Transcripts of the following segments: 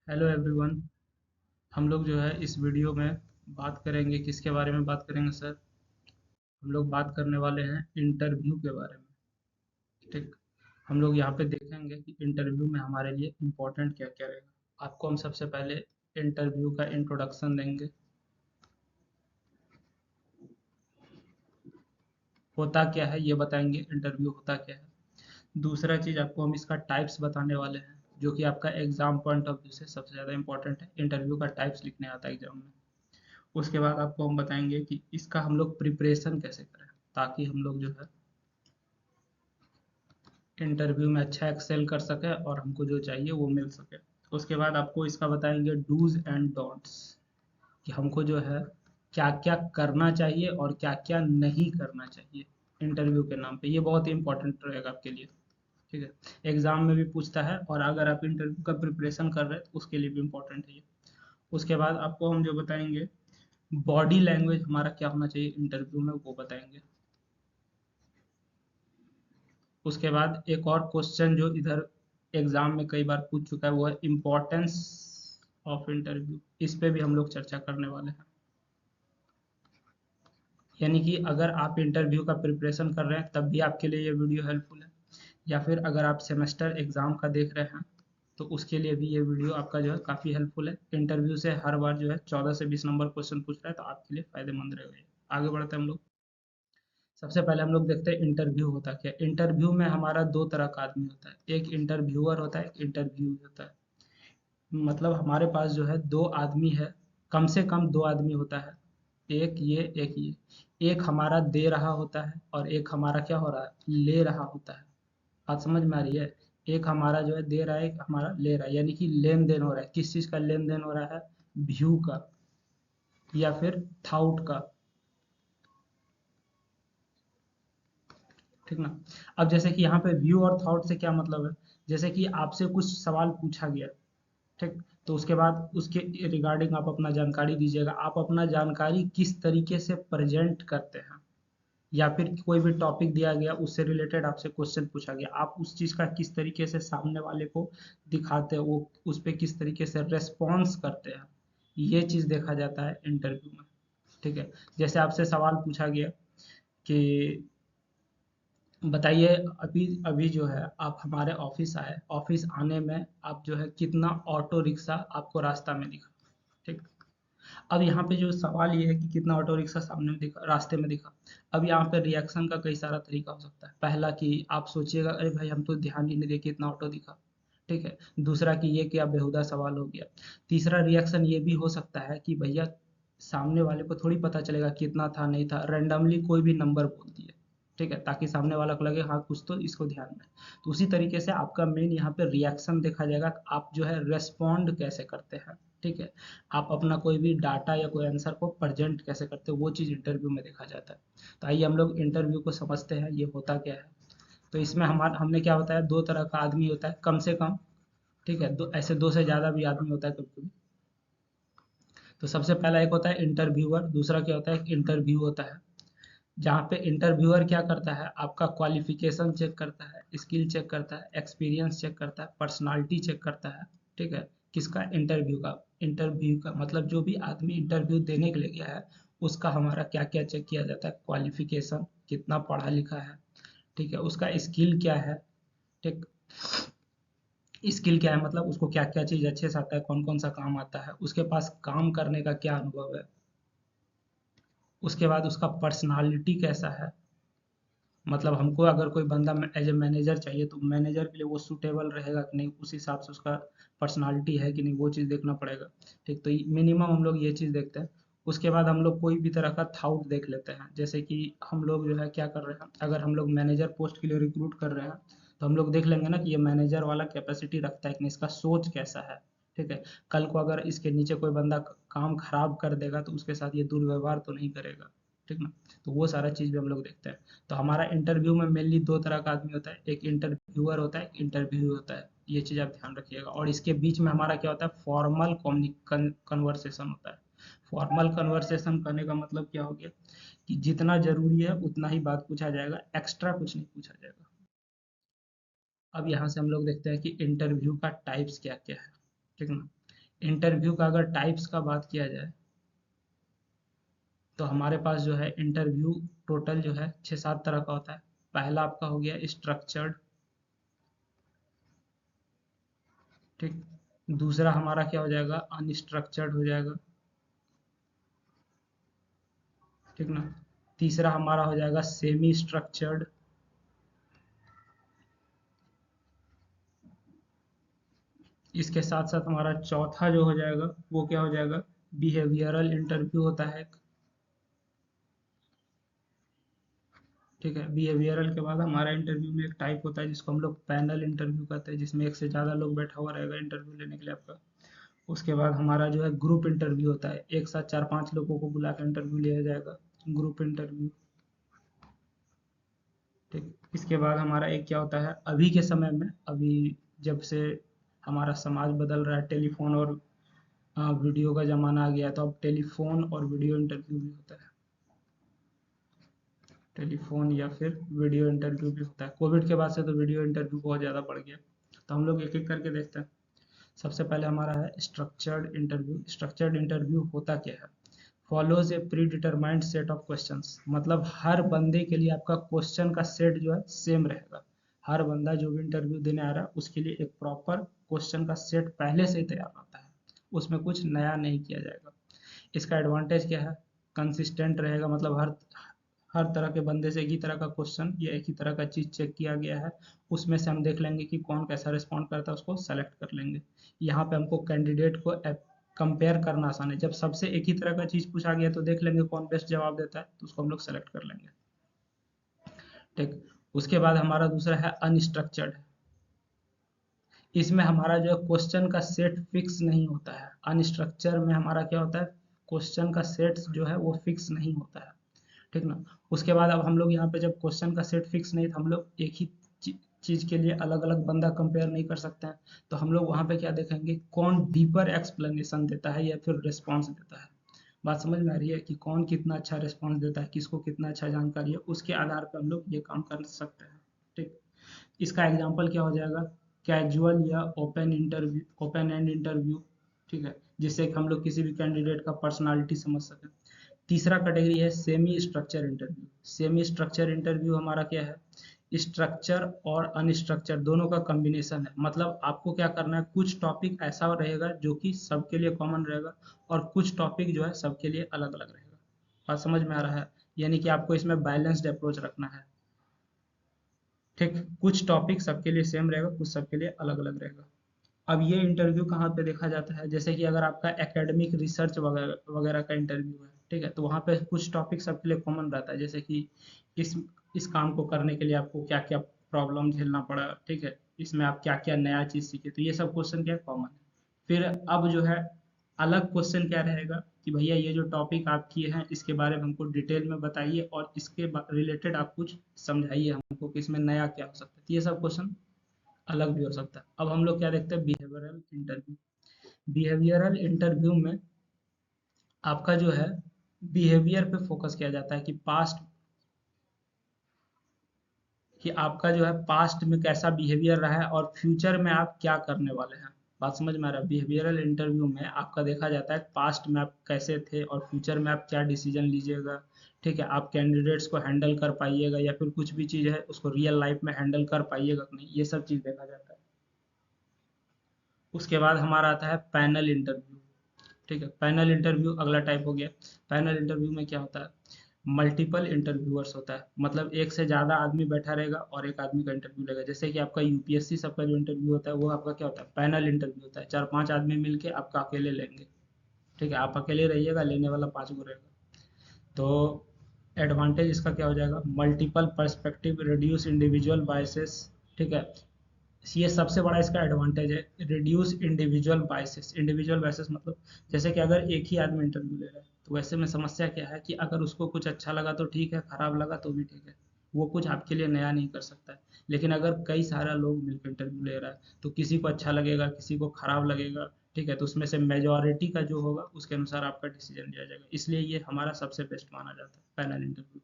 Hello everyone. हम लोग जो है इस वीडियो में बात करेंगे, किसके बारे में बात करेंगे सर? हम लोग बात करने वाले हैं इंटरव्यू के बारे में। ठीक। हम लोग यहाँ पे देखेंगे कि इंटरव्यू में हमारे लिए इम्पोर्टेंट क्या क्या रहेगा। आपको हम सबसे पहले इंटरव्यू का इंट्रोडक्शन देंगे, होता क्या है ये बताएंगे, इंटरव्यू होता क्या है। दूसरा चीज़ आपको हम इसका टाइप्स बताने वाले हैं, जो कि आपका एग्जाम पॉइंट ऑफ व्यू से सबसे ज़्यादा इंपॉर्टेंट है। इंटरव्यू का टाइप्स लिखने आता है एग्जाम में। उसके बाद आपको हम बताएंगे कि इसका हम लोग प्रिपरेशन कैसे करें, ताकि हम लोग जो है इंटरव्यू में अच्छा एक्सेल कर सके और हमको जो चाहिए वो मिल सके। उसके बाद आपको इसका बताएंगे डूज एंड डोंट्स, कि हमको जो है क्या क्या करना चाहिए और क्या क्या नहीं करना चाहिए इंटरव्यू के नाम पे। ये बहुत ही इंपॉर्टेंट रहेगा आपके लिए। ठीक है, एग्जाम में भी पूछता है और अगर आप इंटरव्यू का प्रिपरेशन कर रहे हैं तो उसके लिए भी इम्पोर्टेंट है ये। उसके बाद आपको हम जो बताएंगे बॉडी लैंग्वेज हमारा क्या होना चाहिए इंटरव्यू में, वो बताएंगे। उसके बाद एक और क्वेश्चन जो इधर एग्जाम में कई बार पूछ चुका है, वो है इम्पोर्टेंस ऑफ इंटरव्यू। इस पे भी हम लोग चर्चा करने वाले हैं। यानी कि अगर आप इंटरव्यू का प्रिपरेशन कर रहे हैं तब भी आपके लिए ये वीडियो हेल्पफुल है, या फिर अगर आप सेमेस्टर एग्जाम का देख रहे हैं तो उसके लिए भी ये वीडियो आपका जो है काफ़ी हेल्पफुल है। इंटरव्यू से हर बार जो है 14 से 20 नंबर क्वेश्चन पूछ रहा है, तो आपके लिए फायदेमंद रहेगा ये। आगे बढ़ते हैं हम लोग। सबसे पहले हम लोग देखते हैं इंटरव्यू होता क्या है। इंटरव्यू में हमारा दो तरह का आदमी होता है, एक इंटरव्यूअर होता है, एक इंटरव्यू होता है। मतलब हमारे पास जो है दो आदमी है, कम से कम दो आदमी होता है, एक ये एक ये। एक हमारा दे रहा होता है और एक हमारा क्या हो रहा है, ले रहा होता है। बात समझ में आ रही है? एक हमारा जो है दे रहा है, एक हमारा ले रहा है, यानी कि लेन देन हो रहा है। किस चीज़ का लेन देन हो रहा है? व्यू का या फिर थाउट का। ठीक ना? अब जैसे कि यहाँ पे व्यू और थॉट से क्या मतलब है, जैसे कि आपसे कुछ सवाल पूछा गया, ठीक, तो उसके बाद उसके रिगार्डिंग आप अपना जानकारी दीजिएगा। आप अपना जानकारी किस तरीके से प्रेजेंट करते हैं, या फिर कोई भी टॉपिक दिया गया उससे रिलेटेड आपसे क्वेश्चन पूछा गया, आप उस चीज़ का किस तरीके से सामने वाले को दिखाते हैं, वो उस पर किस तरीके से रेस्पॉन्स करते हैं, ये चीज़ देखा जाता है इंटरव्यू में। ठीक है, जैसे आपसे सवाल पूछा गया कि बताइए, अभी अभी जो है आप हमारे ऑफिस आए, ऑफिस आने में आप जो है कितना ऑटो रिक्शा आपको रास्ता में दिखा। ठीक। अब यहाँ पे जो सवाल ये है कि कितना ऑटो रिक्शा सामने में दिखा, रास्ते में दिखा। अब यहाँ पे रिएक्शन का कई सारा तरीका हो सकता है। पहला कि आप सोचिएगा अरे भाई हम तो ध्यान ही नहीं दिए कितना ऑटो दिखा। ठीक है। दूसरा कि ये क्या बेहुदा सवाल हो गया। तीसरा रिएक्शन ये भी हो सकता है कि भैया सामने वाले को थोड़ी पता चलेगा कितना था नहीं था, रैंडमली कोई भी नंबर बोल दिए। ठीक है, ताकि सामने वाला को लगे हाँ कुछ तो इसको ध्यान में। तो उसी तरीके से आपका मेन यहाँ पे रिएक्शन देखा जाएगा, आप जो है रेस्पॉन्ड कैसे करते हैं। ठीक है, आप अपना कोई भी डाटा या कोई आंसर को प्रेजेंट कैसे करते हो, वो चीज़ इंटरव्यू में देखा जाता है। तो आइए हम लोग इंटरव्यू को समझते हैं ये होता क्या है। तो इसमें हमारा हमने क्या बताया, दो तरह का आदमी होता है कम से कम। ठीक है, दो ऐसे दो से ज़्यादा भी आदमी होता है कभी कभी। तो सबसे पहला एक होता है इंटरव्यूअर, दूसरा क्या होता है, एक इंटरव्यू होता है। जहाँ पे इंटरव्यूअर क्या करता है, आपका क्वालिफिकेशन चेक करता है, स्किल चेक करता है, एक्सपीरियंस चेक करता है, पर्सनालिटी चेक करता है। ठीक है, किसका? इंटरव्यू का। इंटरव्यू का मतलब जो भी आदमी इंटरव्यू देने के लिए गया है उसका हमारा क्या क्या चेक किया जाता है, क्वालिफिकेशन, कितना पढ़ा लिखा है। ठीक है, उसका स्किल क्या है। ठीक, स्किल क्या है मतलब उसको क्या क्या चीज़ अच्छे से आता है, कौन कौन सा काम आता है, उसके पास काम करने का क्या अनुभव है। उसके बाद उसका पर्सनालिटी कैसा है, मतलब हमको अगर कोई बंदा एज ए मैनेजर चाहिए तो मैनेजर के लिए वो सूटेबल रहेगा कि नहीं, उस हिसाब से उसका पर्सनालिटी है कि नहीं, वो चीज़ देखना पड़ेगा। ठीक, तो मिनिमम हम लोग ये चीज़ देखते हैं। उसके बाद हम लोग कोई भी तरह का थाउट देख लेते हैं, जैसे कि हम लोग जो है क्या कर रहे हैं, अगर हम लोग मैनेजर पोस्ट के लिए रिक्रूट कर रहे हैं तो हम लोग देख लेंगे ना कि ये मैनेजर वाला कैपेसिटी रखता है कि नहीं, इसका सोच कैसा है। ठीक है, कल को अगर इसके नीचे कोई बंदा काम खराब कर देगा तो उसके साथ ये दुर्व्यवहार तो नहीं करेगा। ठीक ना? तो वो सारा चीज़ भी हम लोग देखते हैं। तो हमारा इंटरव्यू में मेनली दो तरह का आदमी होता है, एक इंटरव्यूअर होता है, एक इंटरव्यू होता है। ये चीज़ आप ध्यान रखिएगा। और इसके बीच में हमारा क्या होता है, फॉर्मल कन्वर्सेशन होता है। फॉर्मल कन्वर्सेशन करने का मतलब क्या हो गया कि जितना जरूरी है उतना ही बात पूछा जाएगा, एक्स्ट्रा कुछ नहीं पूछा जाएगा। अब यहाँ से हम लोग देखते हैं कि इंटरव्यू का टाइप्स क्या क्या है। ठीक ना? इंटरव्यू का अगर टाइप्स का बात किया जाए तो हमारे पास जो है इंटरव्यू टोटल जो है 6-7 तरह का होता है। पहला आपका हो गया स्ट्रक्चर्ड, ठीक। दूसरा हमारा क्या हो जाएगा, अनस्ट्रक्चर्ड हो जाएगा, ठीक ना। तीसरा हमारा हो जाएगा सेमी स्ट्रक्चर्ड। इसके साथ साथ हमारा चौथा जो हो जाएगा वो क्या हो जाएगा, बिहेवियरल इंटरव्यू होता है एक, ठीक है। बिहेवियरल के बाद हमारा इंटरव्यू में एक टाइप होता है जिसको हम लोग पैनल इंटरव्यू कहते हैं, जिसमें एक से ज़्यादा लोग बैठा हुआ रहेगा इंटरव्यू लेने के लिए आपका। उसके बाद हमारा जो है ग्रुप इंटरव्यू होता है, एक साथ 4-5 लोगों को बुला कर इंटरव्यू लिया जाएगा, ग्रुप इंटरव्यू, ठीक। इसके बाद हमारा एक क्या होता है, अभी के समय में, अभी जब से हमारा समाज बदल रहा है, टेलीफोन और वीडियो का ज़माना आ गया, तो अब टेलीफोन और वीडियो इंटरव्यू भी होता है। टेलीफोन या फिर वीडियो इंटरव्यू भी होता है। कोविड के बाद से तो वीडियो इंटरव्यू बहुत ज़्यादा बढ़ गया। तो हम लोग एक एक करके देखते हैं। सबसे पहले हमारा है स्ट्रक्चर्ड इंटरव्यू। स्ट्रक्चर्ड इंटरव्यू होता क्या है, follows A pre determined set of questions. मतलब हर बंदे के लिए आपका क्वेश्चन का सेट जो है सेम रहेगा। हर बंदा जो भी इंटरव्यू देने आ रहा है उसके लिए एक प्रॉपर क्वेश्चन का सेट पहले से ही तैयार रहता है, उसमें कुछ नया नहीं किया जाएगा। इसका एडवांटेज क्या है, कंसिस्टेंट रहेगा, मतलब हर हर तरह के बंदे से एक ही तरह का क्वेश्चन या एक ही तरह का चीज़ चेक किया गया है, उसमें से हम देख लेंगे कि कौन कैसा रिस्पॉन्ड करता है, उसको सेलेक्ट कर लेंगे। यहाँ पे हमको कैंडिडेट को कंपेयर करना आसान है। जब सबसे एक ही तरह का चीज़ पूछा गया तो देख लेंगे कौन बेस्ट जवाब देता है, तो उसको हम लोग सेलेक्ट कर लेंगे, ठीक। उसके बाद हमारा दूसरा है अनस्ट्रक्चर्ड। इसमें हमारा जो है क्वेश्चन का सेट फिक्स नहीं होता है। अनस्ट्रक्चर में हमारा क्या होता है, क्वेश्चन का सेट जो है वो फिक्स नहीं होता है, ठीक ना। उसके बाद अब हम लोग यहाँ पे जब क्वेश्चन का सेट फिक्स नहीं, तो हम लोग एक ही चीज़ के लिए अलग अलग बंदा कंपेयर नहीं कर सकते हैं। तो हम लोग वहाँ पे क्या देखेंगे, कौन डीपर एक्सप्लेनेशन देता है या फिर रिस्पॉन्स देता है। बात समझ में आ रही है कि कौन कितना अच्छा रिस्पॉन्स देता है, किसको कितना अच्छा जानकारी है, उसके आधार पर हम लोग ये काम कर सकते हैं, ठीक। इसका एग्जाम्पल क्या हो जाएगा, कैजुअल या open interview, open and interview, ठीक है, जिससे कि हम लोग किसी भी कैंडिडेट का पर्सनालिटी समझ सकें। तीसरा कैटेगरी है semi structure interview. Semi structure interview हमारा क्या है, स्ट्रक्चर और अनस्ट्रक्चर दोनों का कॉम्बिनेशन है। मतलब आपको क्या करना है, कुछ टॉपिक ऐसा रहेगा जो कि सबके लिए कॉमन रहेगा और कुछ टॉपिक जो है सबके लिए अलग अलग रहेगा। बात समझ में आ रहा है, यानी कि आपको इसमें बैलेंस्ड अप्रोच रखना है, ठीक। कुछ टॉपिक सबके लिए सेम रहेगा, कुछ सबके लिए अलग अलग रहेगा। अब ये इंटरव्यू कहाँ पे देखा जाता है, जैसे कि अगर आपका एकेडमिक रिसर्च वगैरह वगैरह का इंटरव्यू है, ठीक है, तो वहाँ पे कुछ टॉपिक सबके लिए कॉमन रहता है, जैसे कि इस इस काम को करने के लिए आपको क्या क्या प्रॉब्लम झेलना पड़ा, ठीक है, इसमें आप क्या क्या नया चीज़ सीखे, तो ये सब क्वेश्चन क्या कॉमन है। फिर अब जो है अलग क्वेश्चन क्या रहेगा कि भैया ये जो टॉपिक आप किए हैं इसके बारे में हमको डिटेल में बताइए और इसके रिलेटेड आप कुछ समझाइए हमको कि इसमें नया क्या हो सकता है। तो ये सब क्वेश्चन अलग भी हो सकता है। अब हम लोग क्या देखते हैं, बिहेवियरल इंटरव्यू। बिहेवियरल इंटरव्यू में आपका जो है बिहेवियर पे फोकस किया जाता है कि पास्ट, कि आपका जो है पास्ट में कैसा बिहेवियर रहा है और फ्यूचर में आप क्या करने वाले हैं। बात समझ में आ रहा है, बिहेवियरल इंटरव्यू में आपका देखा जाता है पास्ट में आप कैसे थे और फ्यूचर में आप क्या डिसीजन लीजिएगा, ठीक है। आप कैंडिडेट्स को हैंडल कर पाइएगा या फिर कुछ भी चीज़ है उसको रियल लाइफ में हैंडल कर पाइएगा कि नहीं, ये सब चीज़ देखा जाता है। उसके बाद हमारा आता है पैनल इंटरव्यू, ठीक है। पैनल इंटरव्यू अगला टाइप हो गया। पैनल इंटरव्यू में क्या होता है, मल्टीपल इंटरव्यूअर्स होता है, मतलब एक से ज़्यादा आदमी बैठा रहेगा और एक आदमी का इंटरव्यू लेगा। जैसे कि आपका यूपीएससी सबका जो इंटरव्यू होता है वो आपका क्या होता है, पैनल इंटरव्यू होता है। 4-5 आदमी मिलके आपका अकेले लेंगे, ठीक है, आप अकेले रहिएगा, लेने वाला 5 गो रहेगा। तो एडवांटेज इसका क्या हो जाएगा, multiple perspective, reduce individual biases, ठीक है। ये सबसे बड़ा इसका एडवांटेज है, reduce individual biases. Individual biases मतलब जैसे कि अगर एक ही आदमी इंटरव्यू ले रहा है तो वैसे में समस्या क्या है कि अगर उसको कुछ अच्छा लगा तो ठीक है, खराब लगा तो भी ठीक है, वो कुछ आपके लिए नया नहीं कर सकता है। लेकिन अगर कई सारा लोग मिलकर इंटरव्यू ले रहा है तो किसी को अच्छा लगेगा, किसी को खराब लगेगा, ठीक है, तो उसमें से मेजॉरिटी का जो होगा उसके अनुसार आपका डिसीजन लिया जाएगा। इसलिए ये हमारा सबसे बेस्ट माना जाता है पैनल इंटरव्यू।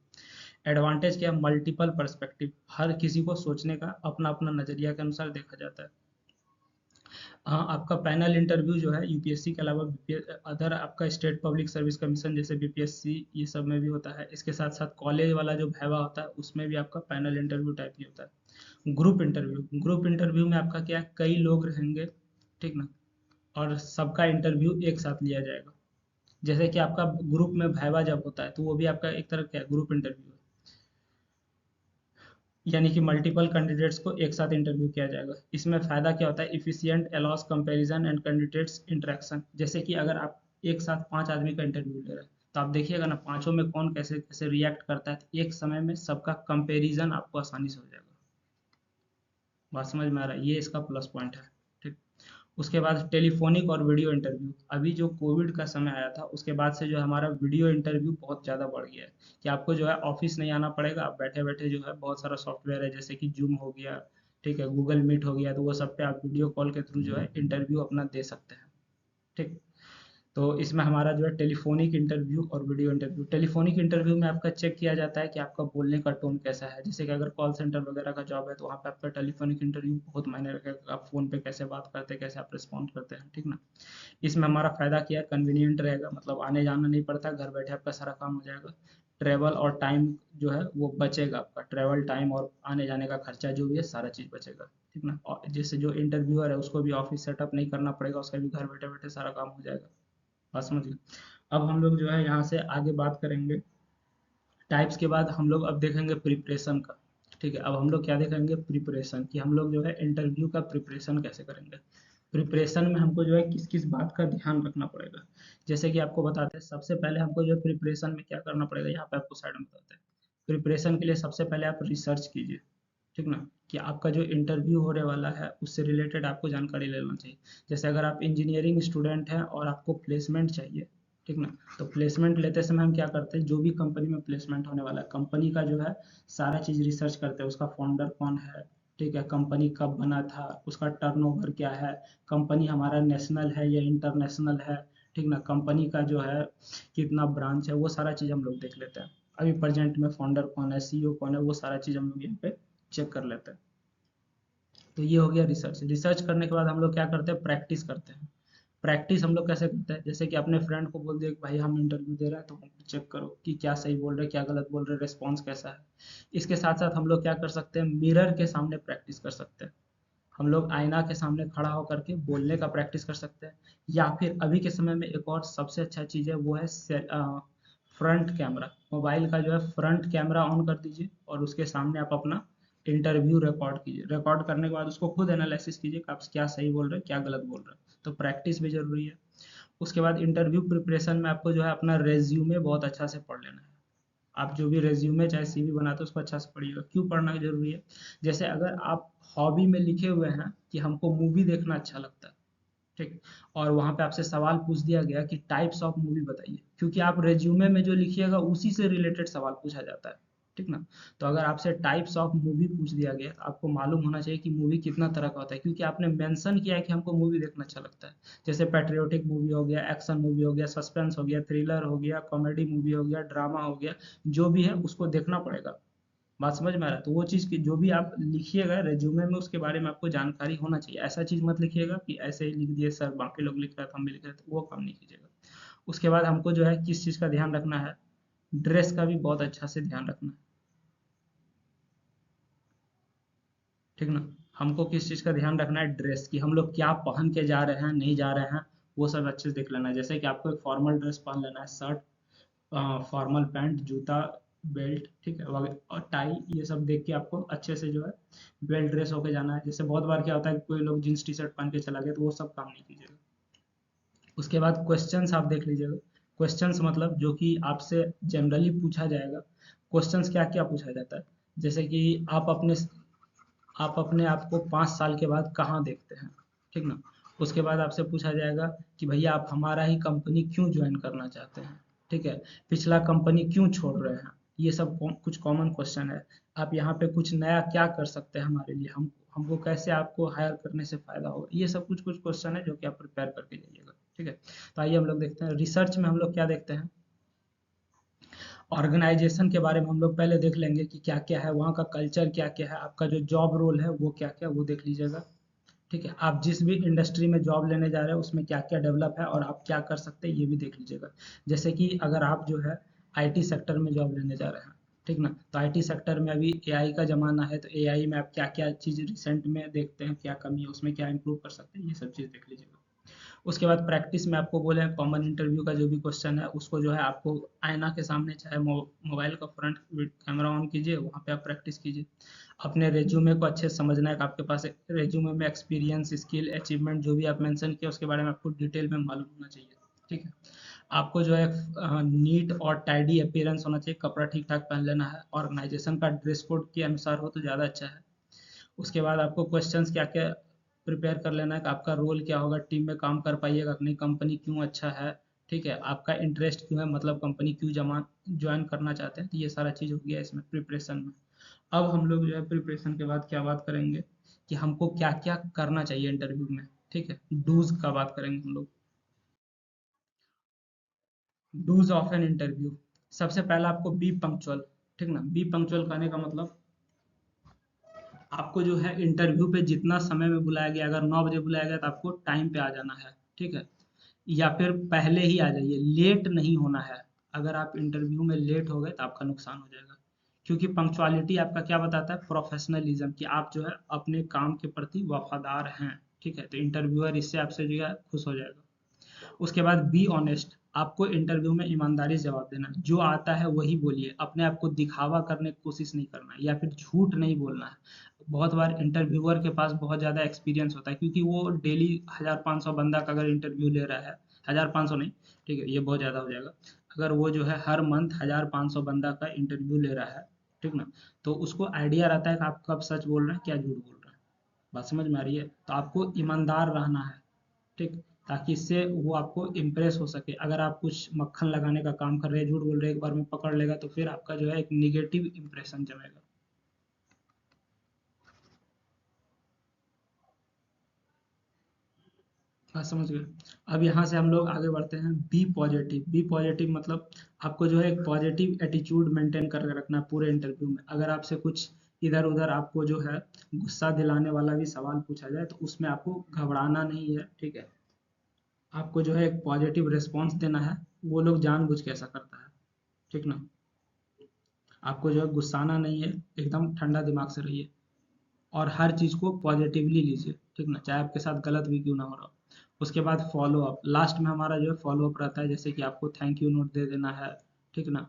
एडवांटेज क्या है, मल्टीपल पर्सपेक्टिव, हर किसी को सोचने का अपना अपना नज़रिया के अनुसार देखा जाता है। हाँ, आपका पैनल इंटरव्यू जो है यूपीएससी के अलावा अदर आपका स्टेट पब्लिक सर्विस कमीशन जैसे बीपीएससी ये सब में भी होता है। इसके साथ साथ कॉलेज वाला जो वाइवा होता है उसमें भी आपका पैनल इंटरव्यू टाइप ही होता है। ग्रुप इंटरव्यू में आपका क्या है, कई लोग रहेंगे, ठीक ना, और सबका इंटरव्यू एक साथ लिया जाएगा। जैसे कि आपका ग्रुप में वाइवा जब होता है तो वो भी आपका एक तरह क्या है, ग्रुप इंटरव्यू है। यानी कि मल्टीपल कैंडिडेट्स को एक साथ इंटरव्यू किया जाएगा। इसमें फ़ायदा क्या होता है, efficient allows comparison and candidates interaction. जैसे कि अगर आप एक साथ 5 आदमी का इंटरव्यू ले रहे हैं, तो आप देखिएगा ना पाँचों में कौन कैसे कैसे रिएक्ट करता है, तो एक समय में सबका कंपैरिजन आपको आसानी से हो जाएगा। बात समझ में आ रहा है, ये इसका प्लस पॉइंट है। ठीक। उसके बाद टेलीफोनिक और वीडियो इंटरव्यू। अभी जो कोविड का समय आया था उसके बाद से जो है हमारा वीडियो इंटरव्यू बहुत ज़्यादा बढ़ गया है, कि आपको जो है ऑफिस नहीं आना पड़ेगा, आप बैठे बैठे जो है बहुत सारा सॉफ्टवेयर है जैसे कि जूम हो गया, ठीक है, गूगल मीट हो गया, तो वो सब पे आप वीडियो कॉल के थ्रू जो है इंटरव्यू अपना दे सकते हैं। ठीक। तो इसमें हमारा जो है टेलीफोनिक इंटरव्यू और वीडियो इंटरव्यू। टेलीफोनिक इंटरव्यू में आपका चेक किया जाता है कि आपका बोलने का टोन कैसा है। जैसे कि अगर कॉल सेंटर वगैरह का जॉब है तो वहाँ पे आपका टेलीफोनिक इंटरव्यू बहुत मायने रखेगा, आप फ़ोन पे कैसे बात करते हैं, कैसे आप रिस्पॉन्ड करते हैं, ठीक ना। इसमें हमारा फ़ायदा क्या है, कन्वीनियंट रहेगा, मतलब आने जाना नहीं पड़ता, घर बैठे आपका सारा काम हो जाएगा। ट्रैवल और टाइम जो है वो बचेगा, आपका ट्रैवल टाइम और आने जाने का खर्चा जो भी है सारा चीज़ बचेगा, ठीक ना। और जिससे जो इंटरव्यूअर है उसको भी ऑफिस सेटअप नहीं करना पड़ेगा, उसका भी घर बैठे बैठे सारा काम हो जाएगा। बात समझ गए। अब हम लोग जो है यहाँ से आगे बात करेंगे टाइप्स के बाद, हम लोग अब देखेंगे प्रिपरेशन का। ठीक है, अब हम लोग क्या देखेंगे, प्रिपरेशन, कि हम लोग जो है इंटरव्यू का प्रिपरेशन कैसे करेंगे। प्रिपरेशन में हमको जो है किस किस बात का ध्यान रखना पड़ेगा। जैसे कि आपको बताते हैं, सबसे पहले हमको जो है प्रिपरेशन में क्या करना पड़ेगा, यहाँ पे आपको साइड में बताते हैं। प्रिपरेशन के लिए सबसे पहले आप रिसर्च कीजिए, ठीक ना, कि आपका जो इंटरव्यू होने वाला है उससे रिलेटेड आपको जानकारी लेना चाहिए। जैसे अगर आप इंजीनियरिंग स्टूडेंट हैं और आपको प्लेसमेंट चाहिए, ठीक ना, तो प्लेसमेंट लेते समय हम क्या करते हैं, जो भी कंपनी में प्लेसमेंट होने वाला है कंपनी का जो है सारा चीज़ रिसर्च करते हैं, उसका फाउंडर कौन है, ठीक है, कंपनी कब बना था, उसका टर्नओवर क्या है, कंपनी हमारा नेशनल है या इंटरनेशनल है, ठीक ना, कंपनी का जो है कितना ब्रांच है, वो सारा चीज़ हम लोग देख लेते हैं। अभी प्रेजेंट में फाउंडर कौन है, सीईओ कौन है, वो सारा चीज़ हम लोग यहाँ पे चेक कर लेते हैं। तो ये हो गया रिसर्च। रिसर्च करने के बाद हम लोग क्या करते हैं, प्रैक्टिस करते हैं। प्रैक्टिस हम लोग कैसे करते हैं, जैसे कि अपने फ्रेंड को बोल दिया कि भाई हम इंटरव्यू दे रहे हैं तो चेक करो कि क्या सही बोल रहे हैं, क्या गलत बोल रहे हैं, रिस्पॉन्स कैसा है। इसके साथ साथ हम लोग क्या कर सकते हैं, मिरर के सामने प्रैक्टिस कर सकते हैं। हम लोग आईना के सामने खड़ा होकर के बोलने का प्रैक्टिस कर सकते हैं। या फिर अभी के समय में एक और सबसे अच्छा चीज़ है, वो है फ्रंट कैमरा। मोबाइल का जो है फ्रंट कैमरा ऑन कर दीजिए और उसके सामने आप अपना इंटरव्यू रिकॉर्ड कीजिए। रिकॉर्ड करने के बाद उसको खुद एनालिसिस कीजिए कि आप क्या सही बोल रहे हैं, क्या गलत बोल रहे हैं। तो प्रैक्टिस भी ज़रूरी है। उसके बाद इंटरव्यू प्रिपरेशन में आपको जो है अपना रेज्यूमे बहुत अच्छा से पढ़ लेना है। आप जो भी रेज्यूमे चाहे सीवी बनाते हो उसको अच्छा से पढ़िएगा। क्यों पढ़ना जरूरी है, जैसे अगर आप हॉबी में लिखे हुए हैं कि हमको मूवी देखना अच्छा लगता है, ठीक, और वहाँ पे आपसे सवाल पूछ दिया गया कि टाइप्स ऑफ मूवी बताइए, क्योंकि आप रेज्यूमे में जो लिखिएगा उसी से रिलेटेड सवाल पूछा जाता है, ठीक ना। तो अगर आपसे टाइप्स ऑफ मूवी पूछ दिया गया तो आपको मालूम होना चाहिए कि मूवी कितना तरह का होता है, क्योंकि आपने मेंशन किया है कि हमको मूवी देखना अच्छा लगता है। जैसे पैट्रियोटिक मूवी हो गया, एक्शन मूवी हो गया, सस्पेंस हो गया, थ्रिलर हो गया, कॉमेडी मूवी हो गया, ड्रामा हो गया, जो भी है उसको देखना पड़ेगा। बात समझ में आ रहा है, तो वो चीज़ की जो भी आप लिखिएगा रेज्यूमे में उसके बारे में आपको जानकारी होना चाहिए। ऐसा चीज़ मत लिखिएगा कि ऐसे ही लिख दिए सर, बाकी लोग लिख रहे थे हम भी लिख रहे थे, वो काम नहीं कीजिएगा। उसके बाद हमको जो है किस चीज़ का ध्यान रखना है, ड्रेस का भी बहुत अच्छा से ध्यान रखना है, ठीक ना। हमको किस चीज़ का ध्यान रखना है, ड्रेस की, हम लोग क्या पहन के जा रहे हैं नहीं जा रहे हैं, वो सब अच्छे से देख लेना है। जैसे कि आपको एक फॉर्मल ड्रेस पहन लेना है, शर्ट, फॉर्मल पैंट, जूता, बेल्ट, ठीक है, और टाई, ये सब देख के आपको अच्छे से जो है वेल ड्रेस होके जाना है। जैसे बहुत बार क्या होता है कि कोई लोग जींस टी शर्ट पहन के चला गया, तो वो सब काम नहीं कीजिएगा। उसके बाद क्वेश्चंस आप देख लीजिएगा। क्वेश्चंस मतलब जो कि आपसे जनरली पूछा जाएगा। क्वेश्चंस क्या क्या पूछा जाता है, जैसे कि आप अपने आप को 5 साल के बाद कहाँ देखते हैं, ठीक ना। उसके बाद आपसे पूछा जाएगा कि भैया आप हमारा ही कंपनी क्यों ज्वाइन करना चाहते हैं, ठीक है, पिछला कंपनी क्यों छोड़ रहे हैं। ये सब कुछ कॉमन क्वेश्चन है। आप यहाँ पे कुछ नया क्या कर सकते हैं हमारे लिए, हम हमको कैसे आपको हायर करने से फायदा होगा, ये सब कुछ कुछ क्वेश्चन है जो कि आप प्रिपेयर करके जाइएगा, ठीक है। तो आइए हम लोग देखते हैं रिसर्च में हम लोग क्या देखते हैं। ऑर्गेनाइजेशन के बारे में हम लोग पहले देख लेंगे कि क्या क्या है, वहाँ का कल्चर क्या क्या है, आपका जो जॉब रोल है वो क्या क्या, वो देख लीजिएगा, ठीक है, आप जिस भी इंडस्ट्री में जॉब लेने जा रहे हो उसमें क्या क्या डेवलप है और आप क्या कर सकते हैं ये भी देख लीजिएगा। जैसे कि अगर आप जो है आईटी सेक्टर में जॉब लेने जा रहे हैं, ठीक ना, तो आईटी सेक्टर में अभी एआई का ज़माना है, तो एआई में आप क्या क्या चीज़ रिसेंट में देखते हैं, क्या कमी है उसमें, क्या इंप्रूव कर सकते हैं, ये सब चीज़ देख लीजिएगा। उसके बाद प्रैक्टिस में आपको बोले कॉमन इंटरव्यू का जो भी क्वेश्चन है उसको जो है आपको आईना के सामने चाहे मोबाइल का फ्रंट कैमरा ऑन कीजिए, वहाँ पे आप प्रैक्टिस कीजिए। अपने रेज्यूमे को अच्छे से समझना है कि आपके पास रेज्यूमे में एक्सपीरियंस, स्किल, अचीवमेंट जो भी आप मेंशन किया उसके बारे में आपको डिटेल में मालूम होना चाहिए। ठीक है, आपको जो है नीट और टाइडी अपीयरेंस होना चाहिए, कपड़ा ठीक ठाक पहन लेना है, ऑर्गेनाइजेशन का ड्रेस कोड के अनुसार हो तो ज़्यादा अच्छा है। उसके बाद आपको क्वेश्चंस क्या क्या प्रिपेयर कर लेना है कि आपका रोल क्या होगा, टीम में काम कर पाइएगा कि नहीं, कंपनी क्यों अच्छा है, ठीक है, आपका इंटरेस्ट क्यों है, मतलब कंपनी क्यों जमा ज्वाइन करना चाहते हैं, तो ये सारा चीज़ हो गया इसमें प्रिपरेशन में। अब हम लोग जो है प्रिपरेशन के बाद क्या बात करेंगे कि हमको क्या क्या करना चाहिए इंटरव्यू में। ठीक है, डूज का बात करेंगे हम लोग। डूज ऑफ एन इंटरव्यू, सबसे पहला आपको बी पंक्चुअल। ठीक ना, बी पंक्चुअल कहने का मतलब आपको जो है इंटरव्यू पे जितना समय में बुलाया गया, अगर 9 बजे बुलाया गया तो आपको टाइम पे आ जाना है। ठीक है, या फिर पहले ही आ जाइए, लेट नहीं होना है। अगर आप इंटरव्यू में लेट हो गए तो आपका नुकसान हो जाएगा, क्योंकि पंक्चुअलिटी आपका क्या बताता है, प्रोफेशनलिज्म, कि आप जो है अपने काम के प्रति वफादार हैं। ठीक है, तो इंटरव्यूअर इससे आपसे जो है खुश हो जाएगा। उसके बाद बी ऑनेस्ट, आपको इंटरव्यू में ईमानदारी से जवाब देना है, जो आता है वही बोलिए, अपने आप को दिखावा करने की कोशिश नहीं करना है या फिर झूठ नहीं बोलना है। बहुत बार इंटरव्यूअर के पास बहुत ज़्यादा एक्सपीरियंस होता है, क्योंकि वो डेली 1500 बंदा का अगर इंटरव्यू ले रहा है, 1500 नहीं, ठीक है, ये बहुत ज़्यादा हो जाएगा। अगर वो जो है हर मंथ 1500 बंदा का इंटरव्यू ले रहा है, ठीक ना, तो उसको आइडिया रहता है कि आप कब सच बोल रहे हैं, क्या झूठ बोल रहे हैं। बात समझ में आ रही है, तो आपको ईमानदार रहना है। ठीक, ताकि इससे वो आपको इम्प्रेस हो सके। अगर आप कुछ मक्खन लगाने का काम कर रहे हैं, झूठ बोल रहे हैं, एक बार में पकड़ लेगा तो फिर आपका जो है एक निगेटिव इम्प्रेशन जमेगा। बात समझ गए। अब यहाँ से हम लोग आगे बढ़ते हैं, बी पॉजिटिव। बी पॉजिटिव मतलब आपको जो है एक पॉजिटिव एटीट्यूड मेंटेन करके रखना है पूरे इंटरव्यू में। अगर आपसे कुछ इधर उधर आपको जो है गुस्सा दिलाने वाला भी सवाल पूछा जाए तो उसमें आपको घबराना नहीं है। ठीक है, आपको जो है एक पॉजिटिव रिस्पॉन्स देना है। वो लोग जानबूझ के ऐसा करता है, ठीक ना, आपको जो है गुस्साना नहीं है, एकदम ठंडा दिमाग से रहिए और हर चीज़ को पॉजिटिवली लीजिए। ठीक ना, चाहे आपके साथ गलत भी क्यों ना हो रहा हो। उसके बाद फॉलो अप, लास्ट में हमारा जो है फॉलो अप रहता है, जैसे कि आपको थैंक यू नोट दे देना है। ठीक ना,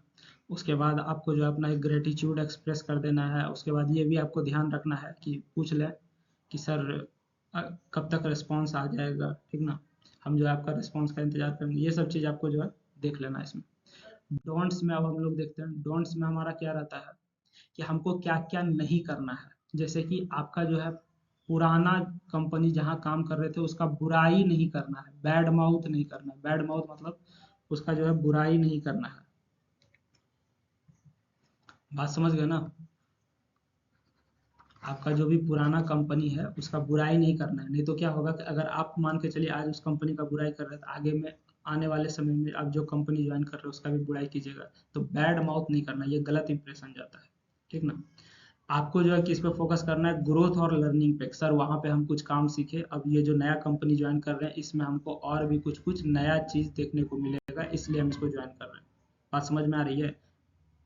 उसके बाद आपको जो है अपना एक ग्रेटिट्यूड एक्सप्रेस कर देना है। उसके बाद ये भी आपको ध्यान रखना है कि पूछ लें कि सर कब तक रिस्पॉन्स आ जाएगा। ठीक ना, हम जो है आपका रिस्पॉन्स का इंतजार करेंगे। ये सब चीज़ आपको जो है देख लेना है इसमें। डोंट्स में अब हम लोग देखते हैं, डोंट्स में हमारा क्या रहता है कि हमको क्या-क्या नहीं करना है। जैसे कि आपका जो है पुराना कंपनी जहाँ काम कर रहे थे उसका बुराई नहीं करना है, बैड माउथ नहीं करना है। बैड माउथ मतलब उसका जो है बुराई नहीं करना है। बात समझ गए ना? आपका जो भी पुराना कंपनी है उसका बुराई नहीं करना है, नहीं तो क्या होगा कि अगर आप मान के चलिए आज उस कंपनी का बुराई कर रहे हैं तो आगे में आने वाले समय में आप जो कंपनी ज्वाइन कर रहे हो उसका भी बुराई कीजिएगा। तो बैड माउथ नहीं करना, ये गलत इंप्रेशन जाता है। ठीक ना, आपको जो है किस पे फोकस करना है, ग्रोथ और लर्निंग पे। सर वहाँ पे हम कुछ काम सीखे, अब ये जो नया कंपनी ज्वाइन कर रहे हैं इसमें हमको और भी कुछ कुछ नया चीज़ देखने को मिलेगा, इसलिए हम इसको ज्वाइन कर रहे हैं। बात समझ में आ रही है?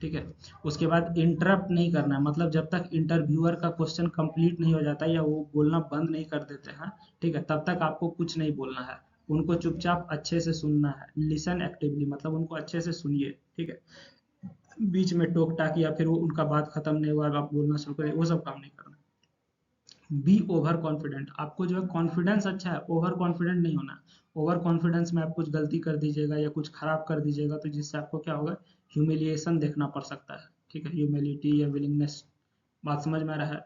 ठीक है, उसके बाद इंटरप्ट नहीं करना है, मतलब जब तक इंटरव्यूअर का क्वेश्चन कंप्लीट नहीं हो जाता या वो बोलना बंद नहीं कर देते हैं, ठीक है, तब तक आपको कुछ नहीं बोलना है। उनको चुपचाप अच्छे से सुनना है, लिसन एक्टिवली, मतलब उनको अच्छे से सुनिए। ठीक है, बीच में टोक टाक या फिर वो उनका बात खत्म नहीं हुआ आप बोलना शुरू करें, वो सब काम नहीं करना। बी ओवर कॉन्फिडेंट, आपको जो है कॉन्फिडेंस अच्छा है, ओवर कॉन्फिडेंट नहीं होना। ओवर कॉन्फिडेंस में आप कुछ गलती कर दीजिएगा या कुछ खराब कर दीजिएगा तो जिससे आपको क्या होगा, ह्यूमिलिएशन देखना पड़ सकता है। ठीक है, ह्यूमिलिटी या विलिंगनेस। बात समझ में आ रहा है?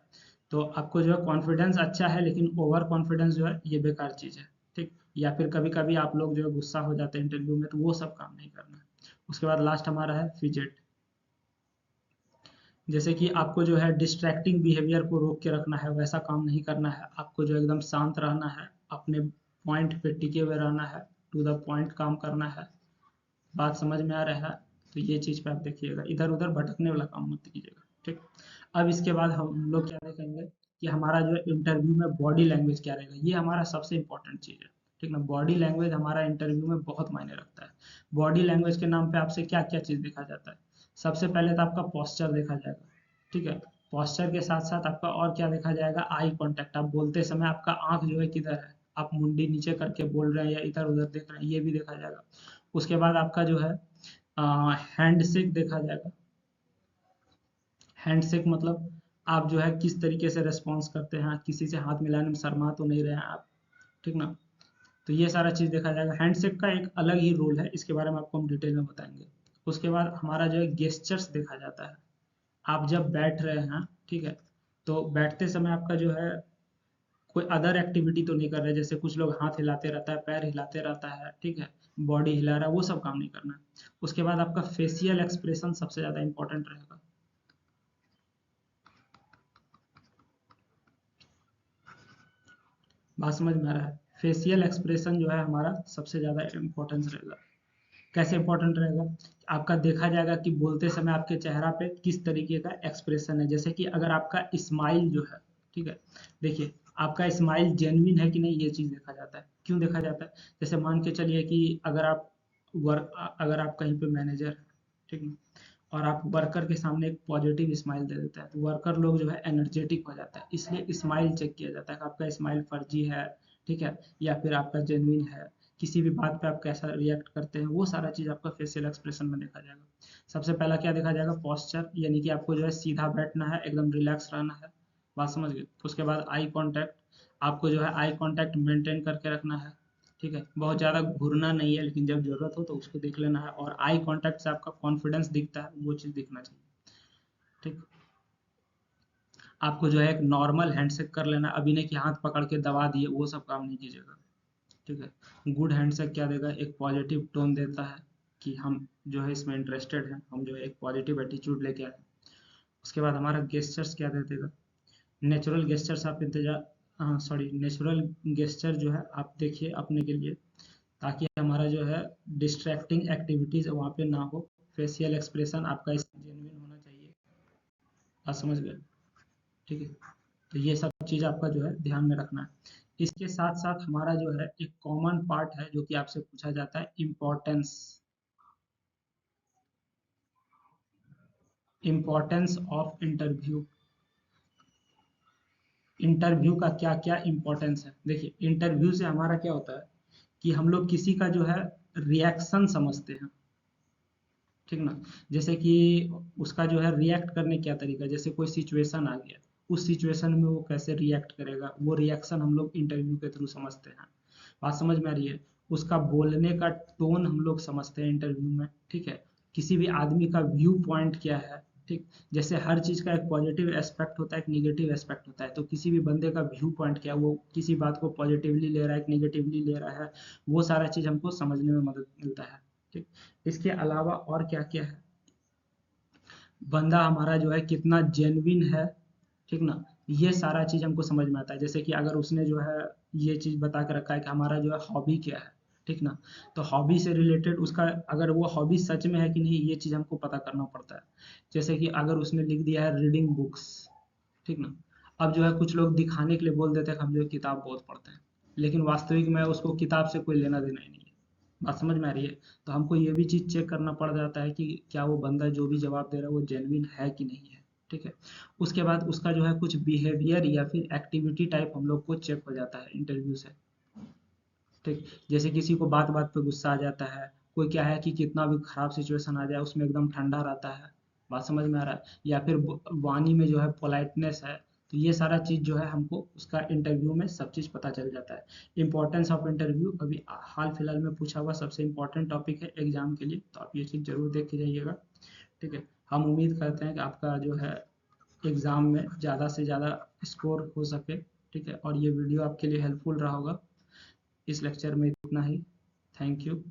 तो आपको जो है कॉन्फिडेंस अच्छा है, लेकिन ओवर कॉन्फिडेंस जो है ये बेकार चीज़ है। ठीक, या फिर कभी कभी आप लोग जो है गुस्सा हो जाते हैं इंटरव्यू में, तो वो सब काम नहीं करना है। उसके बाद लास्ट हमारा है फिजेट। जैसे कि आपको जो है डिस्ट्रैक्टिंग बिहेवियर को रोक के रखना है, वैसा काम नहीं करना है। आपको जो एकदम शांत रहना है, अपने पॉइंट पे टिके हुए रहना है, टू द पॉइंट काम करना है। बात समझ में आ रहा है? तो ये चीज़ पे आप देखिएगा, इधर उधर भटकने वाला काम मत कीजिएगा। ठीक, अब इसके बाद हम लोग क्या देखेंगे कि हमारा जो है इंटरव्यू में बॉडी लैंग्वेज क्या रहेगा, ये हमारा सबसे इंपॉर्टेंट चीज़ है। ठीक ना, बॉडी लैंग्वेज हमारा इंटरव्यू में बहुत मायने रखता है। बॉडी लैंग्वेज के नाम पे आपसे क्या क्या चीज़ देखा जाता है? सबसे पहले तो आपका पोस्चर देखा जाएगा। ठीक है, पोस्चर के साथ साथ आपका और क्या देखा जाएगा? Eye contact. आप बोलते समय आपका आंख जो है किधर है, आप मुंडी नीचे करके बोल रहे हैं या इधर उधर देख रहे हैं, ये भी देखा जाएगा। उसके बाद आपका जो है हैंड शेक देखा जाएगा। हैंडशेक मतलब आप जो है किस तरीके से रिस्पॉन्स करते हैं, किसी से हाथ मिलाने में शर्मा तो नहीं रहे हैं आप। ठीक ना, तो ये सारा चीज़ देखा जाएगा। हैंडशेक का एक अलग ही रोल है, इसके बारे में आपको हम डिटेल में बताएंगे। उसके बाद हमारा जो है गेस्चर्स देखा जाता है। आप जब बैठ रहे हैं, ठीक है, तो बैठते समय आपका जो है कोई अदर एक्टिविटी तो नहीं कर रहे, जैसे कुछ लोग हाथ हिलाते रहता है, पैर हिलाते रहता है, ठीक है, बॉडी हिला रहा है, वो सब काम नहीं करना है। उसके बाद आपका फेशियल एक्सप्रेशन सबसे ज़्यादा इंपॉर्टेंट रहेगा। बात समझ में आ रहा है? फेशियल एक्सप्रेशन जो है हमारा सबसे ज़्यादा इम्पोर्टेंस रहेगा। कैसे इंपॉर्टेंट रहेगा? आपका देखा जाएगा कि बोलते समय आपके चेहरा पे किस तरीके का एक्सप्रेशन है। जैसे कि अगर आपका स्माइल जो है, ठीक है, देखिए आपका स्माइल जेन्युइन है कि नहीं, ये चीज़ देखा जाता है। क्यों देखा जाता है? जैसे मान के चलिए कि अगर आप कहीं पे मैनेजर हैं, ठीक है, और आप वर्कर के सामने एक पॉजिटिव स्माइल दे देते हैं, तो वर्कर लोग जो है एनर्जेटिक हो जाता है। इसलिए स्माइल चेक किया जाता है कि आपका स्माइल फर्जी है, ठीक है, या फिर आपका जेन्युइन है। किसी भी बात पे आप कैसा रिएक्ट करते हैं, वो सारा चीज़ आपका फेशियल एक्सप्रेशन में देखा जाएगा। सबसे पहला क्या देखा जाएगा? पोस्चर, यानी कि आपको जो है सीधा बैठना है, एकदम रिलैक्स रहना है। बात समझ गए? उसके बाद आई कांटेक्ट, आपको जो है आई कांटेक्ट मेंटेन करके रखना है। ठीक है, बहुत ज़्यादा घूरना नहीं है, लेकिन जब ज़रूरत हो तो उसको देख लेना है। और आई कांटेक्ट से आपका कॉन्फिडेंस दिखता है, वो चीज़ दिखना चाहिए। ठीक, आपको जो है एक नॉर्मल हैंडशेक कर लेना, अभी नहीं कि हाथ पकड़ के दबा दिए, वो सब काम नहीं कीजिएगा। ठीक है, गुड हैंडशेक क्या देगा? एक पॉजिटिव टोन देता है कि हम जो है इसमें इंटरेस्टेड हैं, हम जो है एक पॉजिटिव एटीट्यूड लेके आए। उसके बाद हमारा गेस्चर्स क्या दे देगा? नेचुरल गेस्चर्स आप इंतजार, हाँ सॉरी, नेचुरल गेस्चर जो है आप देखिए अपने के लिए, ताकि हमारा जो है डिस्ट्रैक्टिंग एक्टिविटीज वहाँ पे ना हो। फेशियल एक्सप्रेशन आपका जेन्युइन होना चाहिए। आप समझ गए? ठीक है, तो ये सब चीज़ आपका जो है ध्यान में रखना है। इसके साथ साथ हमारा जो है एक कॉमन पार्ट है जो कि आपसे पूछा जाता है, importance. Importance of interview. Interview का क्या क्या इम्पोर्टेंस है? देखिए, इंटरव्यू से हमारा क्या होता है कि हम लोग किसी का जो है रिएक्शन समझते हैं। ठीक ना, जैसे कि उसका जो है रिएक्ट करने क्या तरीका है, जैसे कोई सिचुएशन आ गया, उस सिचुएशन में वो कैसे रिएक्ट करेगा, वो रिएक्शन हम लोग इंटरव्यू के थ्रू समझते हैं। बात समझ में आ रही है? उसका बोलने का टोन हम लोग समझते हैं इंटरव्यू में। ठीक है, किसी भी आदमी का व्यू पॉइंट क्या है। ठीक, जैसे हर चीज़ का एक पॉजिटिव एस्पेक्ट होता है, एक निगेटिव एस्पेक्ट होता है, तो किसी भी बंदे का व्यू पॉइंट क्या है, वो किसी बात को पॉजिटिवली ले रहा है कि निगेटिवली ले रहा है, वो सारा चीज़ हमको समझने में मदद मिलता है। ठीक, इसके अलावा और क्या क्या है? बंदा हमारा जो है कितना जेन्युइन है, ठीक ना, ये सारा चीज़ हमको समझ में आता है। जैसे कि अगर उसने जो है ये चीज़ बता के रखा है कि हमारा जो है हॉबी क्या है, ठीक ना, तो हॉबी से रिलेटेड उसका अगर वो हॉबी सच में है कि नहीं, ये चीज़ हमको पता करना पड़ता है। जैसे कि अगर उसने लिख दिया है रीडिंग बुक्स, ठीक ना, अब जो है कुछ लोग दिखाने के लिए बोल देते हैं कि हम जो है किताब बहुत पढ़ते हैं, लेकिन वास्तविक में उसको किताब से कोई लेना देना ही नहीं है। बात समझ में आ रही है? तो हमको ये भी चीज़ चेक करना पड़ जाता है कि क्या वो बंदा जो भी जवाब दे रहा है वो जेन्युइन है कि नहीं है। ठीक है, उसके बाद उसका जो है कुछ बिहेवियर या फिर एक्टिविटी टाइप हम लोग को चेक हो जाता है इंटरव्यू से। ठीक, जैसे किसी को बात बात पे गुस्सा आ जाता है, कोई क्या है कि कितना भी खराब सिचुएशन आ जाए उसमें एकदम ठंडा रहता है। बात समझ में आ रहा है? या फिर वाणी में जो है पोलाइटनेस है। तो ये सारा चीज़ जो है हमको उसका इंटरव्यू में सब चीज़ पता चल जाता है। इंपॉर्टेंस ऑफ इंटरव्यू अभी हाल फिलहाल में पूछा हुआ सबसे इम्पोर्टेंट टॉपिक है एग्जाम के लिए, तो आप ये चीज़ जरूर देख के जाइएगा। ठीक है, हम उम्मीद करते हैं कि आपका जो है एग्ज़ाम में ज़्यादा से ज़्यादा स्कोर हो सके। ठीक है, और ये वीडियो आपके लिए हेल्पफुल रहा होगा। इस लेक्चर में इतना ही। Thank you.